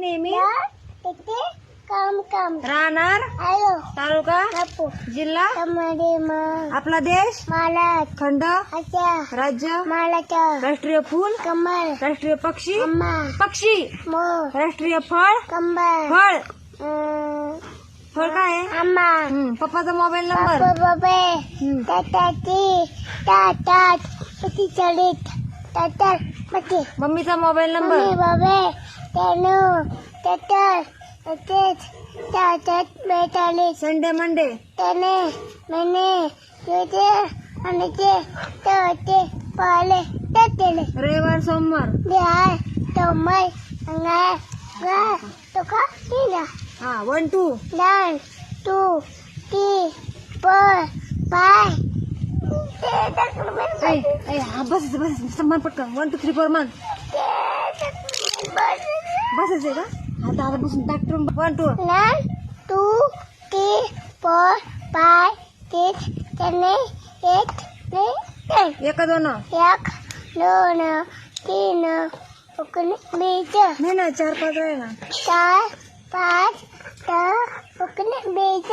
नेहमी तिथे काम काम राहणार आलो तालुका बापू जिल्हा मध्ये मग आपला देश मला खंड अच्छा राज्य मला राष्ट्रीय फूल कमल राष्ट्रीय पक्षी अम्मा पक्षी मोर राष्ट्रीय फळ कंबर फळ फळ काय आहे अम्मा पप्पाचा मोबाईल नंबर बापू बाबे ताताची तातात पती चलित तातर पती मम्मीचा मोबाईल मम्मी नंबर बाबे तेनू तातर तेच तातात बेतालीस संडे मंडे त्याने मैंने तुझे आणि ते पाले त्यातले रविवार सोमवार बिहार तोमय अंगार गा तो का तिला 1 2 1 2 3 4 5 बस सन्मान पटकन 1 2 3 4 मान बसायचंय का आता बसून डॉक्टर 1 2 1 2 3 4 5 6 7 8 9 1 2 एक दोन तीन बीज नाही ना 4 5 आहे ना 4 5 बीज